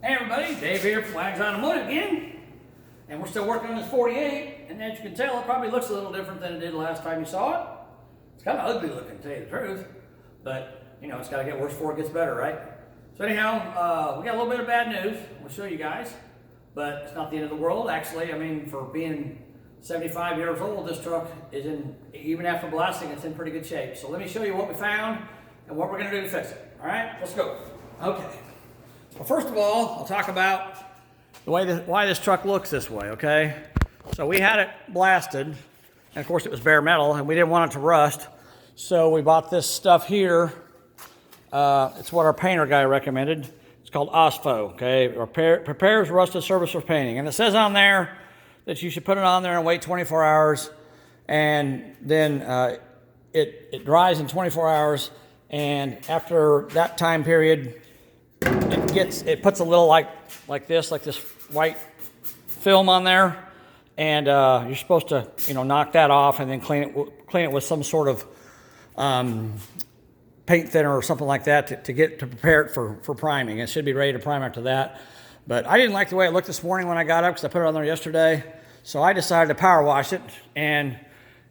Hey everybody, Dave here from Wags Automotive again. And we're still working on this 48, and as you can tell, it probably looks a little different than it did last time you saw it. It's kind of ugly looking, to tell you the truth. But, you know, it's got to get worse before it gets better, right? So anyhow, we got a little bit of bad news. We'll show you guys. But it's not the end of the world. Actually, I mean, for being 75 years old, this truck is in, even after blasting, it's in pretty good shape. So let me show you what we found and what we're going to do to fix it. All right, let's go. Okay. Well, first of all, I'll talk about the way why this truck looks this way, okay? So we had it blasted, and of course it was bare metal, and we didn't want it to rust. So we bought this stuff here. It's what our painter guy recommended. It's called OSPO, okay? Prepares rusted surface for painting. And it says on there that you should put it on there and wait 24 hours, and then it dries in 24 hours, and after that time period, it puts a little like this white film on there, and you're supposed to, you know, knock that off and then clean it with some sort of paint thinner or something like that to prepare it for priming. It should be ready to prime after that. But I didn't like the way it looked this morning when I got up because I put it on there yesterday. So I decided to power wash it, and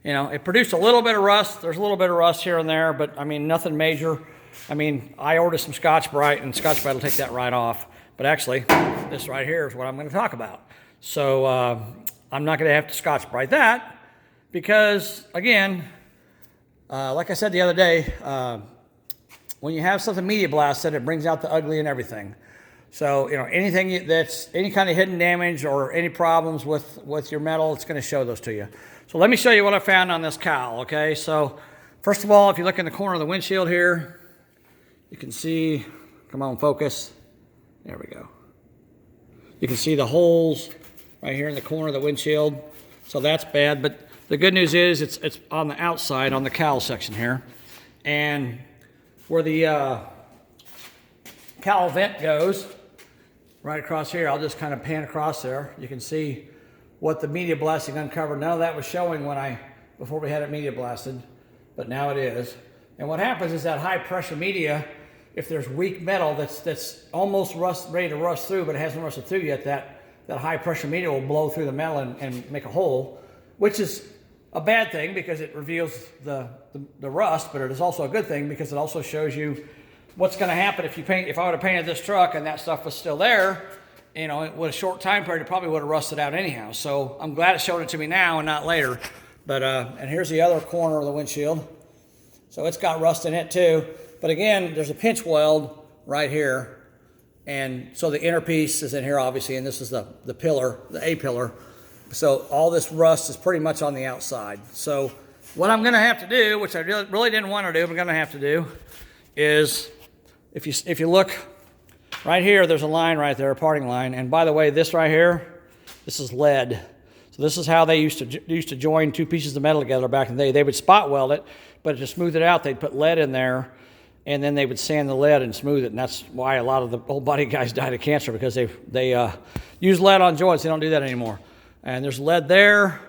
you know, it produced a little bit of rust. There's a little bit of rust here and there, but I mean nothing major. I mean, I ordered some Scotch-Brite, and Scotch-Brite will take that right off. But actually, this right here is what I'm going to talk about. So I'm not going to have to Scotch-Brite that because, again, like I said the other day, when you have something media blasted, it brings out the ugly and everything. So, you know, anything that's any kind of hidden damage or any problems with your metal, it's going to show those to you. So let me show you what I found on this cowl, okay? So first of all, if you look in the corner of the windshield here, you can see, come on, focus. There we go. You can see the holes right here in the corner of the windshield. So that's bad, but the good news is it's on the outside, on the cowl section here. And where the cowl vent goes, right across here, I'll just kind of pan across there. You can see what the media blasting uncovered. None of that was showing before we had it media blasted, but now it is. And what happens is that high pressure media, if there's weak metal that's almost ready to rust through, but it hasn't rusted through yet, that high pressure media will blow through the metal and make a hole, which is a bad thing because it reveals the rust, but it is also a good thing because it also shows you what's going to happen if I would have painted this truck and that stuff was still there, you know, with a short time period, it probably would have rusted out anyhow. So I'm glad it's showing it to me now and not later. But and here's the other corner of the windshield. So it's got rust in it too. But again, there's a pinch weld right here. And so the inner piece is in here, obviously, and this is the pillar, the A pillar. So all this rust is pretty much on the outside. So what I'm going to have to do, which I really didn't want to do, but I'm going to have to do, is if you look right here, there's a line right there, a parting line. And by the way, this right here, this is lead. So this is how they used to join two pieces of metal together back in the day. They would spot weld it, but to smooth it out, they'd put lead in there, and then they would sand the lead and smooth it. And that's why a lot of the old body guys died of cancer, because they use lead on joints. They don't do that anymore. And there's lead there,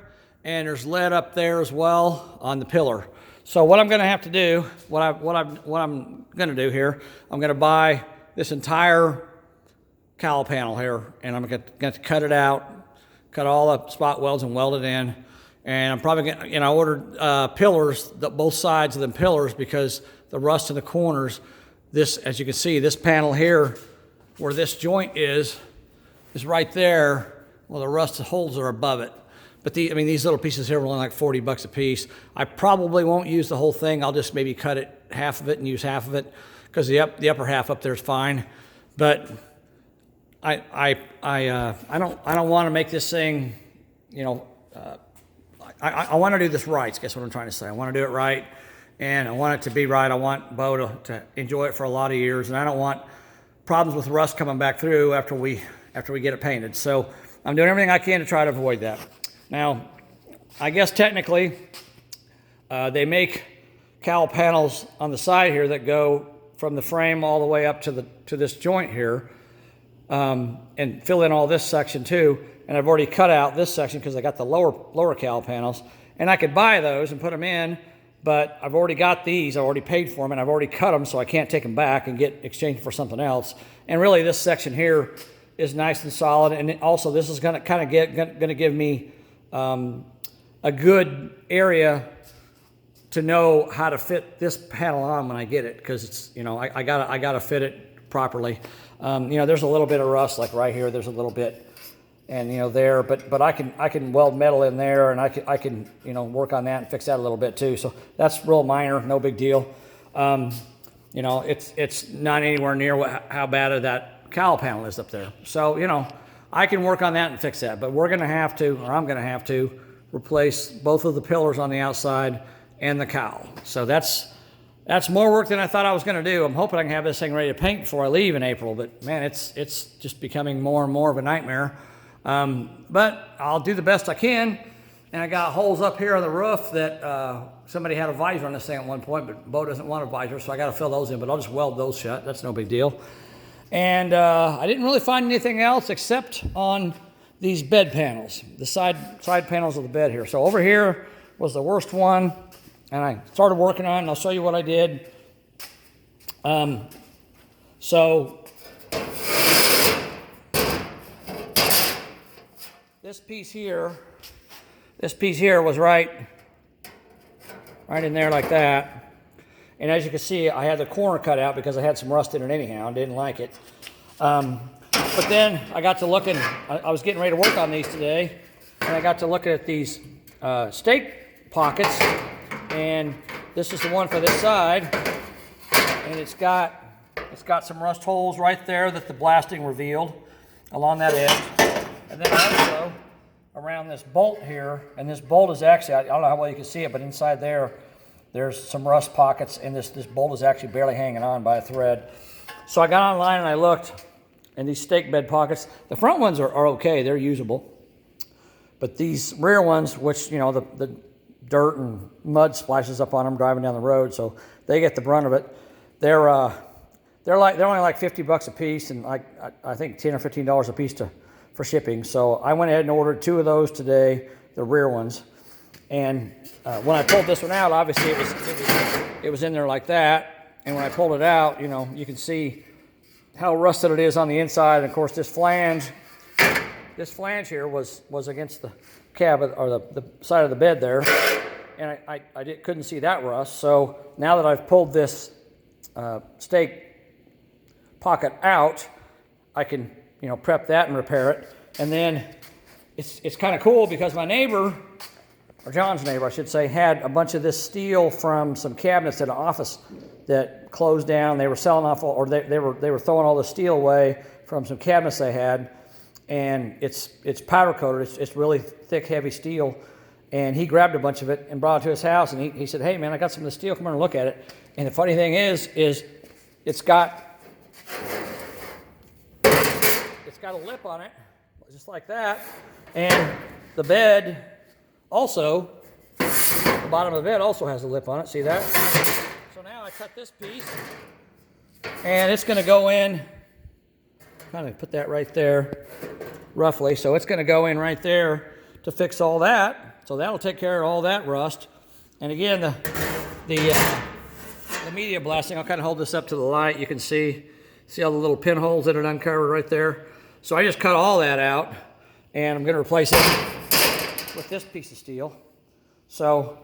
and there's lead up there as well on the pillar. So what I'm going to have to do, what I'm going to do here, I'm going to buy this entire cowl panel here, and I'm going to cut it out, cut all the spot welds and weld it in. And I'm probably going to, you know, I ordered pillars, both sides of them pillars, because the rust in the corners, this, as you can see, this panel here, where this joint is right there. Well, the rust holes are above it. But these little pieces here were only like 40 bucks a piece. I probably won't use the whole thing. I'll just maybe cut it, half of it, and use half of it, because the upper half up there is fine. But I don't want to make this thing, you know, I want to do this right. Guess what I'm trying to say. I want to do it right, and I want it to be right. I want Bo to enjoy it for a lot of years, and I don't want problems with rust coming back through after we get it painted. So I'm doing everything I can to try to avoid that. Now, I guess technically, they make cowl panels on the side here that go from the frame all the way up to this joint here, and fill in all this section too. And I've already cut out this section because I got the lower cowl panels, and I could buy those and put them in but I've already got these. I already paid for them, and I've already cut them, so I can't take them back and get exchanged for something else. And really, this section here is nice and solid, and also this is going to give me a good area to know how to fit this panel on when I get it, because it's, you know, I gotta fit it properly. You know, there's a little bit of rust, like right here. There's a little bit, and you know there, but I can weld metal in there, and I can you know work on that and fix that a little bit too. So that's real minor, no big deal. You know, it's not anywhere near how bad that cowl panel is up there. So you know, I can work on that and fix that. But we're gonna have to, or I'm gonna have to, replace both of the pillars on the outside and the cowl. So that's more work than I thought I was going to do. I'm hoping I can have this thing ready to paint before I leave in April, but man, it's just becoming more and more of a nightmare. But I'll do the best I can. And I got holes up here on the roof that somebody had a visor on this thing at one point, but Bo doesn't want a visor, so I got to fill those in, but I'll just weld those shut. That's no big deal. And I didn't really find anything else except on these bed panels, the side panels of the bed here. So over here was the worst one, and I started working on it, and I'll show you what I did. So this piece here was right in there like that. And as you can see, I had the corner cut out because I had some rust in it anyhow and didn't like it. But then I got to looking, I was getting ready to work on these today, and I got to looking at these stake pockets, and this is the one for this side, and it's got some rust holes right there that the blasting revealed along that edge. And then also around this bolt here, and this bolt is actually, I don't know how well you can see it, but inside there's some rust pockets, and this bolt is actually barely hanging on by a thread. So I got online and I looked, and these stake bed pockets, the front ones are okay, they're usable. But these rear ones, which, you know, the dirt and mud splashes up on them driving down the road, so they get the brunt of it. They're only like $50 a piece, and I think $10 or $15 a piece for shipping. So I went ahead and ordered 2 of those today, the rear ones. And when I pulled this one out, obviously it was in there like that. And when I pulled it out, you know, you can see how rusted it is on the inside. And of course, this flange here was against the cab or the side of the bed there, and I couldn't see that rust. So now that I've pulled this stake pocket out, I can, you know, prep that and repair it. And then it's kind of cool because my neighbor, or John's neighbor, I should say, had a bunch of this steel from some cabinets at an office that closed down. They were selling off, or they were throwing all the steel away from some cabinets they had. And it's powder coated. It's really thick, heavy steel. And he grabbed a bunch of it and brought it to his house. And he said, "Hey, man, I got some of the steel. Come over and look at it." And the funny thing is it's got a lip on it, just like that. And the bed also, the bottom of the bed also has a lip on it. See that? So now I cut this piece, and it's going to go in. Kind of put that right there, roughly. So it's going to go in right there to fix all that. So that'll take care of all that rust. And again, the media blasting, I'll kind of hold this up to the light. You can see all the little pinholes that are uncovered right there. So I just cut all that out, and I'm going to replace it with this piece of steel. So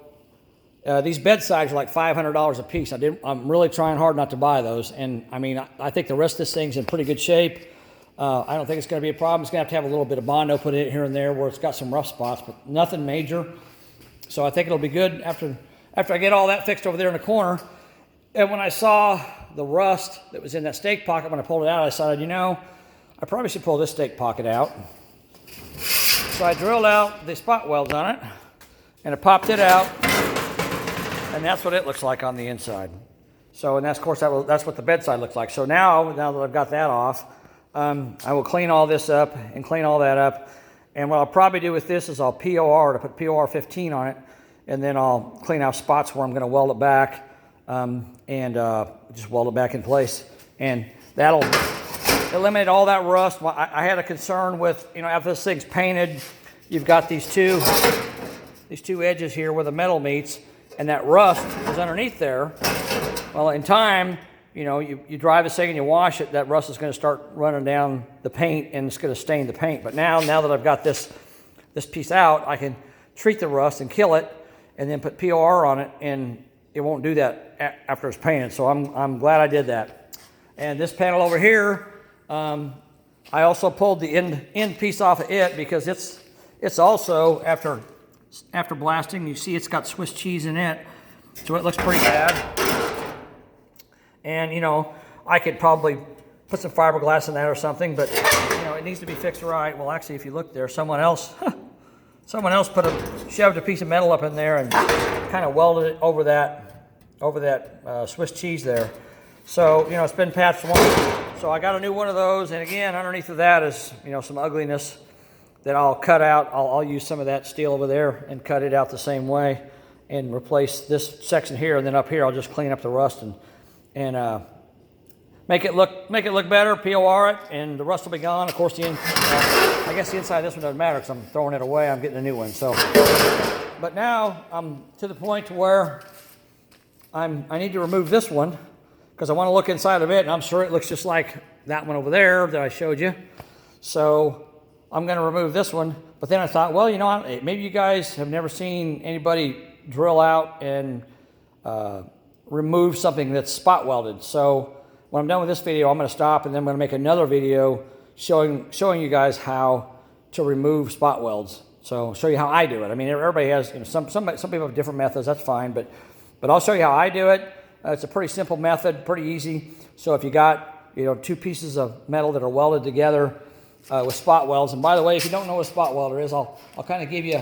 these bed sides are like $500 a piece. I'm really trying hard not to buy those. And I mean, I think the rest of this thing's in pretty good shape. I don't think it's going to be a problem. It's going to have a little bit of Bondo put in here and there where it's got some rough spots, but nothing major. So I think it'll be good after I get all that fixed over there in the corner. And when I saw the rust that was in that stake pocket, when I pulled it out, I decided, you know, I probably should pull this stake pocket out. So I drilled out the spot welds on it, and I popped it out, and that's what it looks like on the inside. So, and that's, of course, that's what the bedside looks like. So now that I've got that off, I will clean all this up and clean all that up. And what I'll probably do with this is I'll POR to put POR 15 on it, and then I'll clean out spots where I'm going to weld it back, and just weld it back in place. And that'll eliminate all that rust. I had a concern with, you know, after this thing's painted, you've got these two edges here where the metal meets, and that rust is underneath there. Well, in time, you know, you drive this thing and you wash it, that rust is going to start running down the paint and it's going to stain the paint. But now that I've got this piece out, I can treat the rust and kill it and then put POR on it, and it won't do that after it's painted. So I'm glad I did that. And this panel over here, I also pulled the end piece off of it because it's also, after blasting, you see it's got Swiss cheese in it, so it looks pretty bad. And, you know, I could probably put some fiberglass in that or something, but, you know, it needs to be fixed right. Well, actually, if you look there, someone else shoved a piece of metal up in there and kind of welded it over that Swiss cheese there. So, you know, it's been patched once. So I got a new one of those, and again, underneath of that is, you know, some ugliness that I'll cut out. I'll use some of that steel over there and cut it out the same way and replace this section here, and then up here I'll just clean up the rust and make it look better, POR it, and the rust will be gone. Of course, I guess the inside of this one doesn't matter because I'm throwing it away. I'm getting a new one. So, but now I'm to the point to where I need to remove this one because I want to look inside of it, and I'm sure it looks just like that one over there that I showed you. So I'm going to remove this one. But then I thought, well, you know, maybe you guys have never seen anybody drill out and remove something that's spot welded. So when I'm done with this video, I'm going to stop, and then I'm going to make another video showing you guys how to remove spot welds. So show you how I do it. I mean, everybody has, you know, some people have different methods. That's fine, but I'll show you how I do it. It's a pretty simple method, pretty easy. So if you got, you know, two pieces of metal that are welded together with spot welds, and by the way, if you don't know what a spot welder is, I'll kind of give you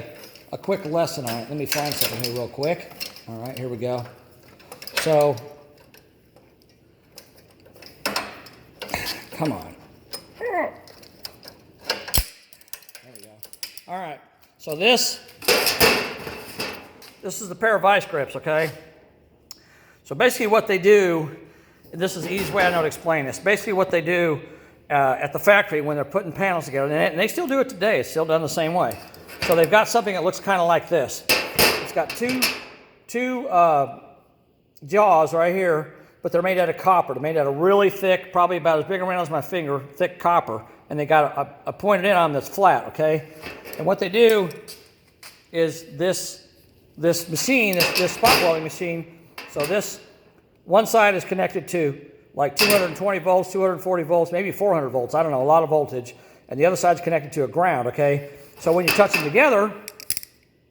a quick lesson on it. Let me find something here real quick. All right, here we go. So, come on. There we go. All right, so this is the pair of vice grips, okay? So basically what they do, and this is the easiest way I know to explain this, basically what they do at the factory when they're putting panels together, and they still do it today, it's still done the same way. So they've got something that looks kind of like this. It's got two jaws right here, but they're made out of copper. They're made out of really thick, probably about as big around as my finger, thick copper, and they got a pointed end on them that's flat, okay? And what they do is this machine, this spot welding machine, so this one side is connected to like 220 volts, 240 volts, maybe 400 volts, I don't know, a lot of voltage, and the other side's connected to a ground, okay? So when you touch them together,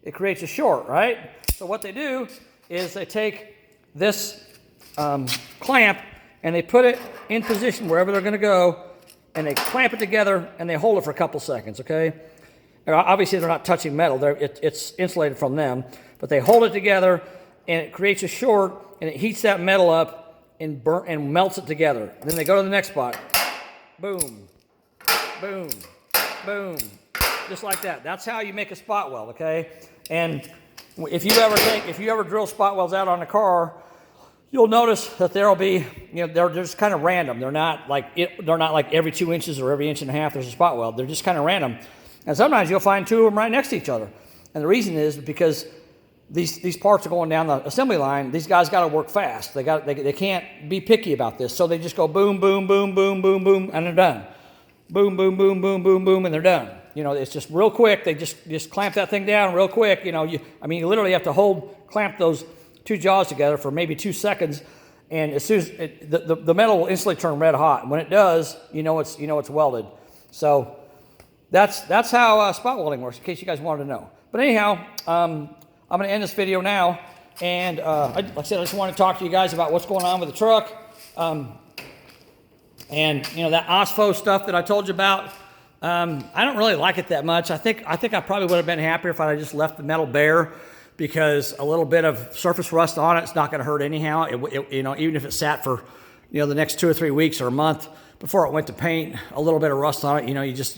it creates a short, right? So what they do is they take this clamp and they put it in position wherever they're going to go, and they clamp it together and they hold it for a couple seconds, okay? And obviously they're not touching metal, it's insulated from them, but they hold it together and it creates a short, and it heats that metal up and melts it together. And then they go to the next spot. Boom, boom, boom, just like that. That's how you make a spot weld, okay? And if you ever drill spot welds out on a car, you'll notice that there'll be, you know, they're just kind of random. They're not like every 2 inches or every 1.5 inches there's a spot weld. They're just kind of random. And sometimes you'll find two of them right next to each other. And the reason is because these parts are going down the assembly line. These guys got to work fast. They can't be picky about this. So they just go boom, boom, boom, boom, boom, boom, and they're done. Boom, boom, boom, boom, boom, boom, and they're done. You know, it's just real quick. They just clamp that thing down real quick. You know, you literally have to clamp those two jaws together for maybe 2 seconds, and as soon as the metal will instantly turn red hot. And when it does, you know it's welded. So that's how spot welding works, in case you guys wanted to know. But anyhow, I'm going to end this video now, and like I said, I just want to talk to you guys about what's going on with the truck, and you know, that OSFO stuff that I told you about. I don't really like it that much. I think I probably would have been happier if I had just left the metal bare, because a little bit of surface rust on it's not going to hurt anyhow. You know, even if it sat for, you know, the next 2 or 3 weeks or a month before it went to paint, a little bit of rust on it, you know, you just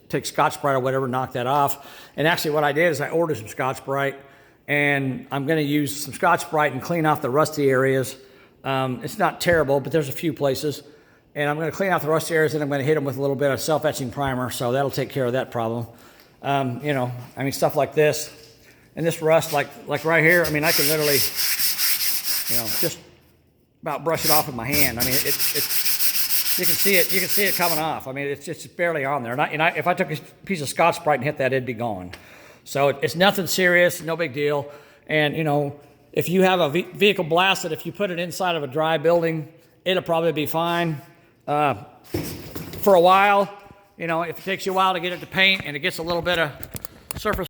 take Scotch-Brite or whatever, knock that off. And actually what I did is I ordered some Scotch-Brite, and I'm going to use some Scotch-Brite and clean off the rusty areas. It's not terrible, but there's a few places. And I'm going to clean out the rusty areas, and I'm going to hit them with a little bit of self-etching primer, so that'll take care of that problem. You know, I mean, stuff like this. And this rust, like right here, I mean, I can literally, just about brush it off with my hand. I mean, you can see it coming off. I mean, it's just barely on there. And if I took a piece of Scotch-Brite and hit that, it'd be gone. So it's nothing serious, no big deal. And, if you have a vehicle blasted, if you put it inside of a dry building, it'll probably be fine for a while. If it takes you a while to get it to paint and it gets a little bit of surface